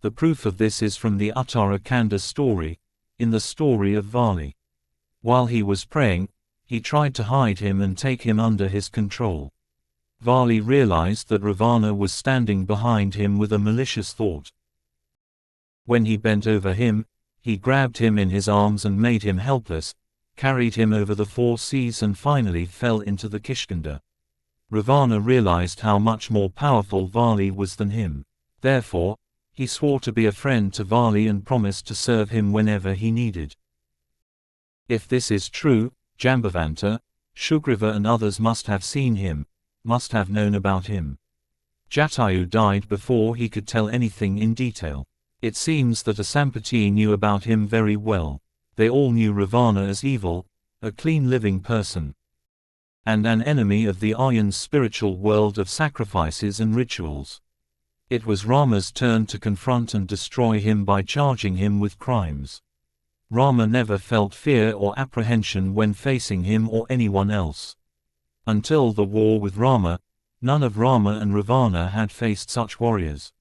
The proof of this is from the Uttarakhanda story, in the story of Vali. While he was praying, he tried to hide him and take him under his control. Vali realized that Ravana was standing behind him with a malicious thought. When he bent over him, he grabbed him in his arms and made him helpless, carried him over the 4 seas and finally fell into the Kishkinda. Ravana realized how much more powerful Vali was than him. Therefore, he swore to be a friend to Vali and promised to serve him whenever he needed. If this is true, Jambavanta, Sugriva and others must have seen him, must have known about him. Jatayu died before he could tell anything in detail. It seems that Asampati knew about him very well. They all knew Ravana as evil, a clean living person, and an enemy of the Aryan's spiritual world of sacrifices and rituals. It was Rama's turn to confront and destroy him by charging him with crimes. Rama never felt fear or apprehension when facing him or anyone else. Until the war with Rama, none of Rama and Ravana had faced such warriors.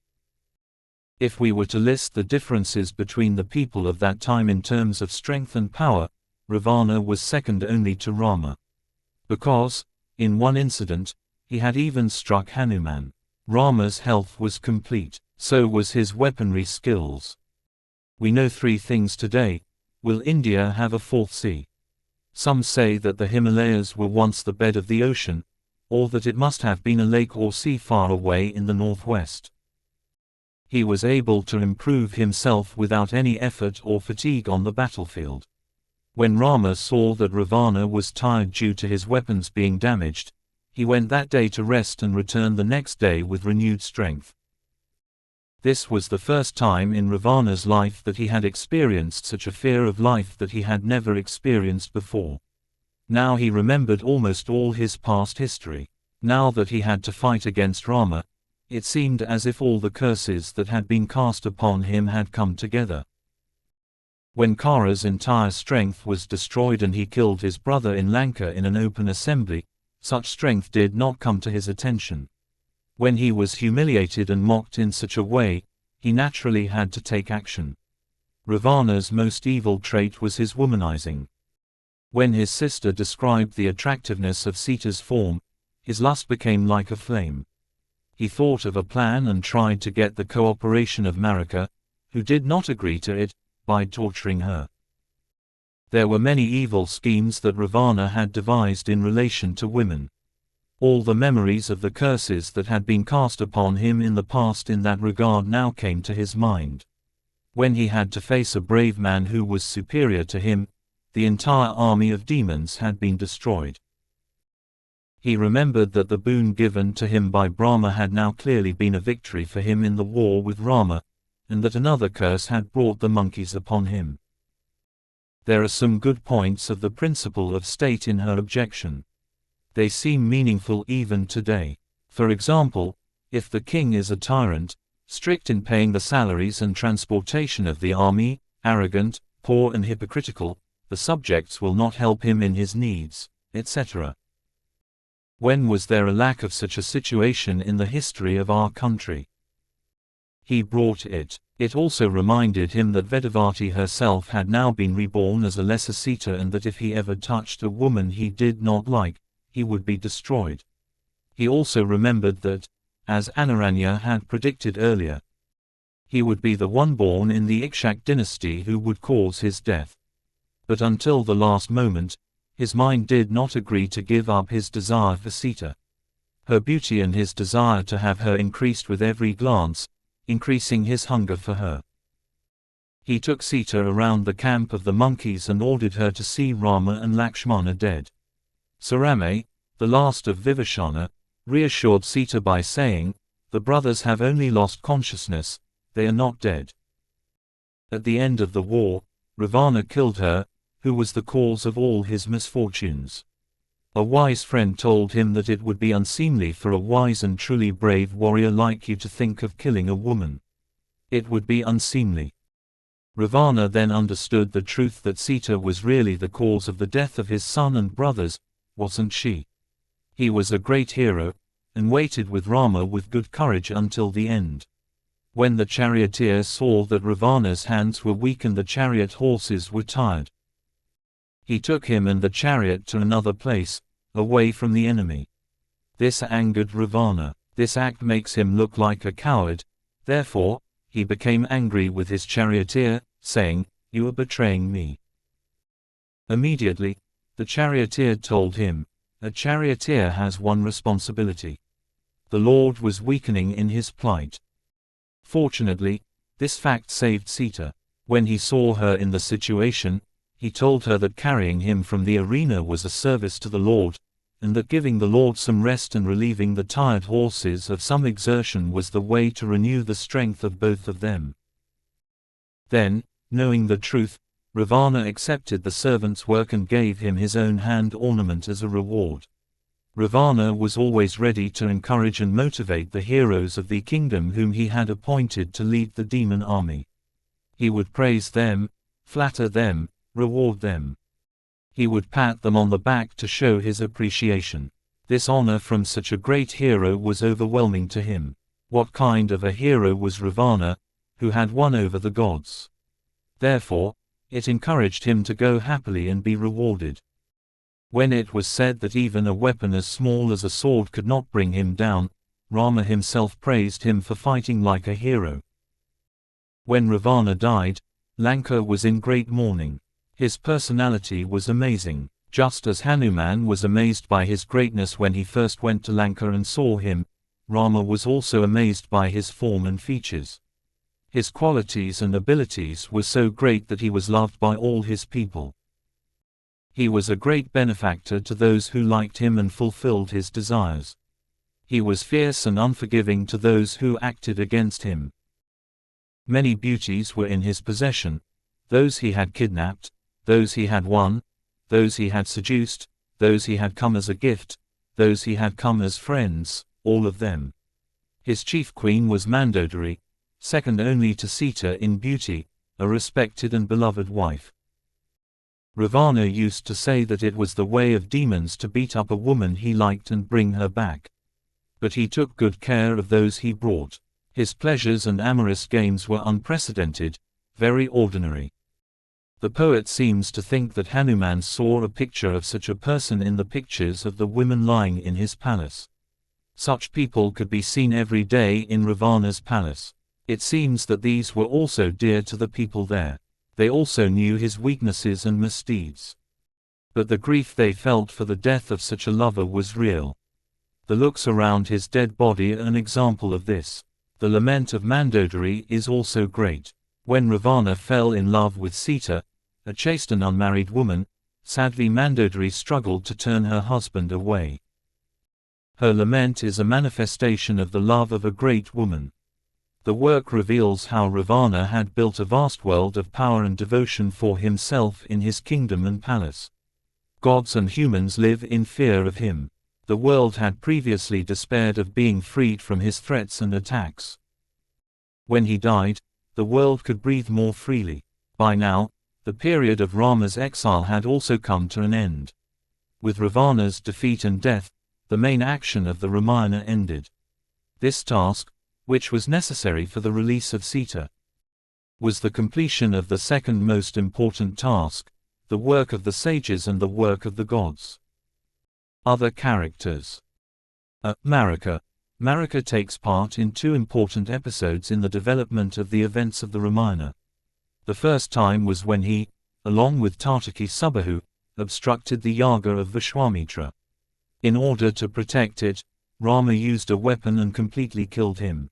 If we were to list the differences between the people of that time in terms of strength and power, Ravana was second only to Rama. Because, in one incident, he had even struck Hanuman. Rama's health was complete, so was his weaponry skills. We know 3 things today. Will India have a 4th sea? Some say that the Himalayas were once the bed of the ocean, or that it must have been a lake or sea far away in the northwest. He was able to improve himself without any effort or fatigue on the battlefield. When Rama saw that Ravana was tired due to his weapons being damaged, he went that day to rest and returned the next day with renewed strength. This was the first time in Ravana's life that he had experienced such a fear of life that he had never experienced before. Now he remembered almost all his past history. Now that he had to fight against Rama, it seemed as if all the curses that had been cast upon him had come together. When Kara's entire strength was destroyed and he killed his brother in Lanka in an open assembly, such strength did not come to his attention. When he was humiliated and mocked in such a way, he naturally had to take action. Ravana's most evil trait was his womanizing. When his sister described the attractiveness of Sita's form, his lust became like a flame. He thought of a plan and tried to get the cooperation of Marika, who did not agree to it, by torturing her. There were many evil schemes that Ravana had devised in relation to women. All the memories of the curses that had been cast upon him in the past in that regard now came to his mind. When he had to face a brave man who was superior to him, the entire army of demons had been destroyed. He remembered that the boon given to him by Brahma had now clearly been a victory for him in the war with Rama, and that another curse had brought the monkeys upon him. There are some good points of the principle of state in her objection. They seem meaningful even today. For example, if the king is a tyrant, strict in paying the salaries and transportation of the army, arrogant, poor and hypocritical, the subjects will not help him in his needs, etc. When was there a lack of such a situation in the history of our country? He brought it. It also reminded him that Vedavati herself had now been reborn as a lesser Sita and that if he ever touched a woman he did not like, he would be destroyed. He also remembered that, as Anaranya had predicted earlier, he would be the one born in the Ikshak dynasty who would cause his death. But until the last moment, his mind did not agree to give up his desire for Sita. Her beauty and his desire to have her increased with every glance, increasing his hunger for her. He took Sita around the camp of the monkeys and ordered her to see Rama and Lakshmana dead. Sarame, the last of Vibhishana, reassured Sita by saying, "The brothers have only lost consciousness, they are not dead." At the end of the war, Ravana killed her, who was the cause of all his misfortunes. A wise friend told him that it would be unseemly for a wise and truly brave warrior like you to think of killing a woman. It would be unseemly. Ravana then understood the truth that Sita was really the cause of the death of his son and brothers, wasn't she? He was a great hero, and waited with Rama with good courage until the end. When the charioteer saw that Ravana's hands were weak and the chariot horses were tired, he took him and the chariot to another place, away from the enemy. This angered Ravana. This act makes him look like a coward. Therefore, he became angry with his charioteer, saying, "You are betraying me." Immediately, the charioteer told him, "A charioteer has one responsibility." The Lord was weakening in his plight. Fortunately, this fact saved Sita. When he saw her in the situation, he told her that carrying him from the arena was a service to the Lord, and that giving the Lord some rest and relieving the tired horses of some exertion was the way to renew the strength of both of them. Then, knowing the truth, Ravana accepted the servant's work and gave him his own hand ornament as a reward. Ravana was always ready to encourage and motivate the heroes of the kingdom whom he had appointed to lead the demon army. He would praise them, flatter them, reward them. He would pat them on the back to show his appreciation. This honor from such a great hero was overwhelming to him. What kind of a hero was Ravana, who had won over the gods? Therefore, it encouraged him to go happily and be rewarded. When it was said that even a weapon as small as a sword could not bring him down, Rama himself praised him for fighting like a hero. When Ravana died, Lanka was in great mourning. His personality was amazing. Just as Hanuman was amazed by his greatness when he first went to Lanka and saw him, Rama was also amazed by his form and features. His qualities and abilities were so great that he was loved by all his people. He was a great benefactor to those who liked him and fulfilled his desires. He was fierce and unforgiving to those who acted against him. Many beauties were in his possession, those he had kidnapped, those he had won, those he had seduced, those he had come as a gift, those he had come as friends, all of them. His chief queen was Mandodari, second only to Sita in beauty, a respected and beloved wife. Ravana used to say that it was the way of demons to beat up a woman he liked and bring her back. But he took good care of those he brought. His pleasures and amorous games were unprecedented, very ordinary. The poet seems to think that Hanuman saw a picture of such a person in the pictures of the women lying in his palace. Such people could be seen every day in Ravana's palace. It seems that these were also dear to the people there. They also knew his weaknesses and misdeeds. But the grief they felt for the death of such a lover was real. The looks around his dead body are an example of this. The lament of Mandodari is also great. When Ravana fell in love with Sita, a chaste and unmarried woman, sadly Mandodari struggled to turn her husband away. Her lament is a manifestation of the love of a great woman. The work reveals how Ravana had built a vast world of power and devotion for himself in his kingdom and palace. Gods and humans live in fear of him. The world had previously despaired of being freed from his threats and attacks. When he died, the world could breathe more freely. By now, the period of Rama's exile had also come to an end. With Ravana's defeat and death, the main action of the Ramayana ended. This task, which was necessary for the release of Sita, was the completion of the second most important task, the work of the sages and the work of the gods. Other characters. Marika. Marika takes part in two important episodes in the development of the events of the Ramayana. The first time was when he, along with Tataki Subahu, obstructed the yaga of Vishwamitra. In order to protect it, Rama used a weapon and completely killed him.